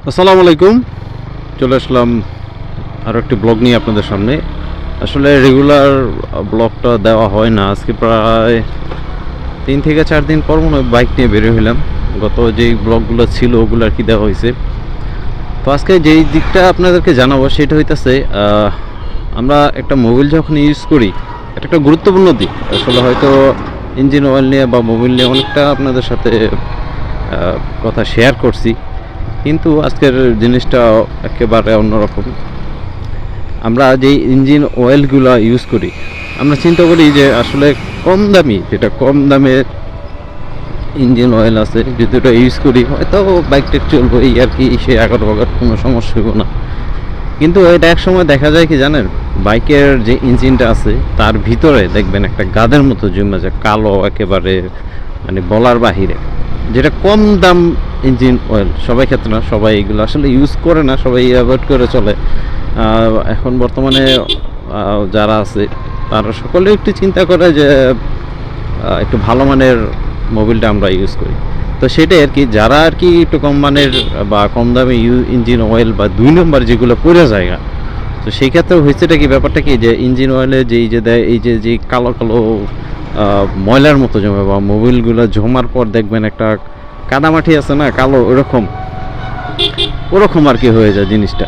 আসসালামু আলাইকুম। চলে আসলাম আরও একটি ব্লগ নিয়ে আপনাদের সামনে। আসলে রেগুলার ব্লগটা দেওয়া হয় না। আজকে প্রায় 3 থেকে 4 দিন পর মনে হয় বাইক নিয়ে বেরিয়ে হইলাম। গত যেই ব্লগগুলো ছিল ওগুলো আর কি দেওয়া হয়েছে। তো আজকে যেই দিকটা আপনাদেরকে জানাবো সেটা হইতেছে আমরা একটা মোবাইল যখন ইউজ করি, এটা একটা গুরুত্বপূর্ণ দিক। আসলে হয়তো ইঞ্জিন অয়েল নিয়ে বা মোবিল নিয়ে অনেকটা আপনাদের সাথে কথা শেয়ার করছি, কিন্তু আজকের জিনিসটা একেবারে অন্যরকম। আমরা যেই ইঞ্জিন অয়েলগুলো ইউজ করি, আমরা চিন্তা করি যে আসলে কম দামি, যেটা কম দামের ইঞ্জিন অয়েল আছে, যদি ওটা ইউজ করি হয়তো বাইকটা চলবো এই আর কি, সে আগর বাগর কোনো সমস্যা হইব না। কিন্তু এটা এক সময় দেখা যায় কি জানেন, বাইকের যে ইঞ্জিনটা আছে তার ভিতরে দেখবেন একটা গাদের মতো জমে যায়, কালো একেবারে, মানে বলার বাহিরে। যেটা কম দাম ইঞ্জিন অয়েল, সবাই ক্ষেত্রে না, সবাই এগুলো আসলে ইউজ করে না, সবাই অ্যাভয়েড করে চলে। এখন বর্তমানে যারা আছে তারা সকলে একটু চিন্তা করে যে একটু ভালো মানের মোবিলটা আমরা ইউজ করি। তো সেটাই আর কি, যারা আর কি একটু কম মানের বা কম দামে ইঞ্জিন অয়েল বা 2 নম্বর যেগুলো পড়ে জায়গা, তো সেই ক্ষেত্রে হয়েছেটা কি, ব্যাপারটা কি যে ইঞ্জিন অয়েলে যে দেয় এই যে কালো কালো ময়লার মতো জমে, বা মোবিলগুলো জমার পর দেখবেন একটা কাদামাটি আছে না কালো, ওরকম আর কি হয়ে যায় জিনিসটা।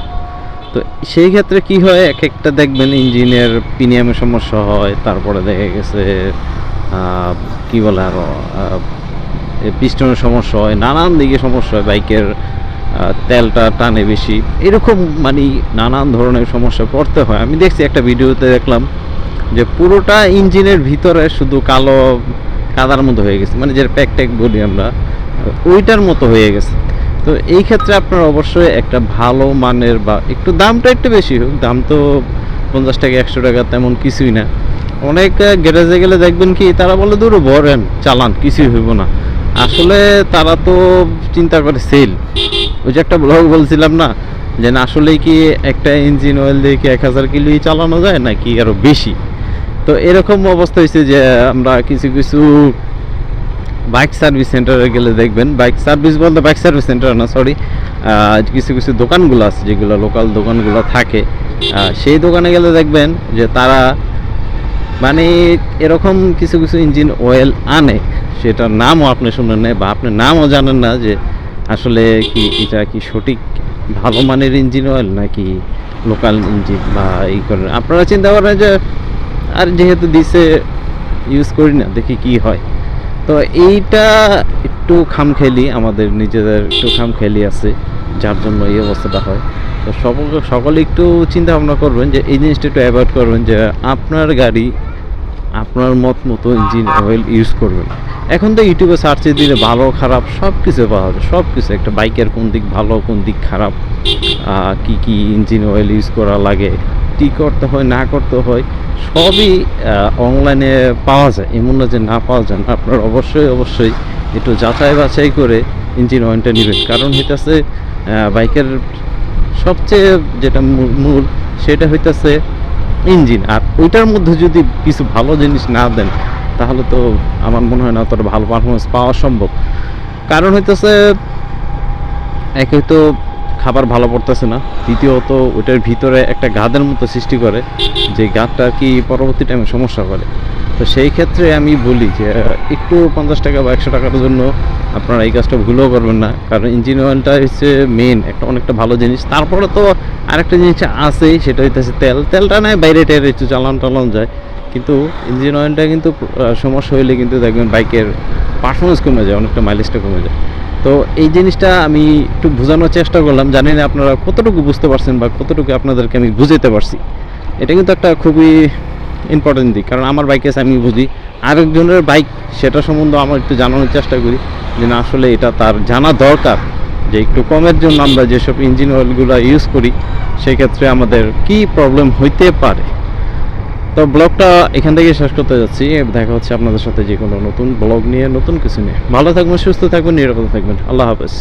তো সেই ক্ষেত্রে কি হয়, এক একটা দেখবেন ইঞ্জিনের প্রিমিয়ামের সমস্যা হয়, তারপরে দেখা গেছে কি বলে আরও পিস্টনের সমস্যা হয়, নানান দিকে সমস্যা হয়, বাইকের তেলটা টানে বেশি, এরকম মানে নানান ধরনের সমস্যা পড়তে হয়। আমি দেখছি একটা ভিডিওতে দেখলাম যে পুরোটা ইঞ্জিনের ভিতরে শুধু কালো কাদার মতো হয়ে গেছে, মানে যে প্যাক ট্যাক বলি আমরা, ওইটার মতো হয়ে গেছে। তো এই ক্ষেত্রে আপনার অবশ্যই একটা ভালো মানের, বা একটু দামটা একটু বেশি হোক, দাম তো 50 টাকা 100 টাকা তেমন কিছুই না। অনেক গ্যারেজে গেলে দেখবেন কি তারা বলে দূর ভরেন চালান কিছুই হইব না, আসলে তারা তো চিন্তা করে সেল। ওই যে একটা ব্লগ বলছিলাম না, যে না আসলেই কি একটা ইঞ্জিন অয়েল দিয়ে কি 1000 কিলোই চালানো যায় নাকি আরও বেশি। তো এরকম অবস্থা হয়েছে যে আমরা কিছু কিছু বাইক সার্ভিস সেন্টারে গেলে দেখবেন, বাইক সার্ভিস বলতে বাইক সার্ভিস সেন্টার না, সরি, কিছু কিছু দোকানগুলো আছে যেগুলো লোকাল দোকানগুলো থাকে, সেই দোকানে গেলে দেখবেন যে তারা মানে এরকম কিছু কিছু ইঞ্জিন অয়েল আনে, সেটার নামও আপনি শুনেন না বা আপনি নামও জানেন না যে আসলে কি এটা কি সঠিক ভালো মানের ইঞ্জিন অয়েল নাকি লোকাল ইঞ্জিন বা এই করেন। আপনারা চিন্তা করেন যে আর যেহেতু দিছে ইউজ করি না, দেখি কি হয়। তো এইটা একটু খামখেয়ালি, আমাদের নিজেদের একটু খামখেয়ালি আছে, যার জন্য এই অবস্থাটা হয়। তো সকলে একটু চিন্তা ভাবনা করবেন যে এই জিনিসটা একটু অ্যাভয়েড করবেন, যে আপনার গাড়ি আপনার মত মতো ইঞ্জিন অয়েল ইউজ করবেন। এখন তো ইউটিউবে সার্চে দিলে ভালো খারাপ সব কিছু পাওয়া যায়, সব কিছু, একটা বাইকের কোন দিক ভালো কোন দিক খারাপ, কি কি ইঞ্জিন অয়েল ইউজ করা লাগে, কী করতে হয় না করতে হয়, সবই অনলাইনে পাওয়া যায়, এমন না যে না পাওয়া যায় না। আপনার অবশ্যই একটু যাচাই বাছাই করে ইঞ্জিন অয়েলটা নেবেন, কারণ হইতেছে বাইকের সবচেয়ে যেটা মূল সেটা হইতেছে ইঞ্জিন। আর ওইটার মধ্যে যদি কিছু ভালো জিনিস না দেন, তাহলে তো আমার মনে হয় না অতটা ভালো পারফরমেন্স পাওয়া সম্ভব। কারণ হইতেছে একে তো খাবার ভালো পড়তেছে না, দ্বিতীয়ত ওইটার ভিতরে একটা গাদের মতো সৃষ্টি করে, যে গাদটা আর কি পরবর্তী টাইমে সমস্যা করে। তো সেই ক্ষেত্রে আমি বলি যে একটু 50 টাকা বা 100 টাকার জন্য আপনারা এই কাজটা ভুলও করবেন না, কারণ ইঞ্জিন অয়েলটা হচ্ছে মেন একটা অনেকটা ভালো জিনিস। তারপরে তো আরেকটা জিনিস আছেই, সেটা হইতেছে তেলটা নেয় বাইরে টাইরে একটু চালান যায়, কিন্তু ইঞ্জিন অয়েলটা কিন্তু সমস্যা হইলে কিন্তু দেখবেন বাইকের পারফরমেন্স কমে যায়, অনেকটা মাইলেজটা কমে যায়। তো এই জিনিসটা আমি একটু বোঝানোর চেষ্টা করলাম, জানি না আপনারা কতটুকু বুঝতে পারছেন বা কতটুকু আপনাদেরকে আমি বুঝাতে পারছি। এটা কিন্তু একটা খুবই ইম্পর্টেন্ট দিক, কারণ আমার বাইকে আমি বুঝি, আরেকজনের বাইক সেটা সম্বন্ধে আমার একটু জানানোর চেষ্টা করি, যে না আসলে এটা তার জানা দরকার, যে একটু কমের জন্য আমরা যেসব ইঞ্জিন অয়েলগুলো ইউজ করি সেক্ষেত্রে আমাদের কি প্রবলেম হইতে পারে। তো ব্লগটা এখান থেকে শেষ করতে যাচ্ছি, দেখা হচ্ছে আপনাদের সাথে যে কোনো নতুন ব্লগ নিয়ে, নতুন কিছু নিয়ে। ভালো থাকবেন, সুস্থ থাকবেন, নিরাপদে থাকবেন। আল্লাহ হাফেজ।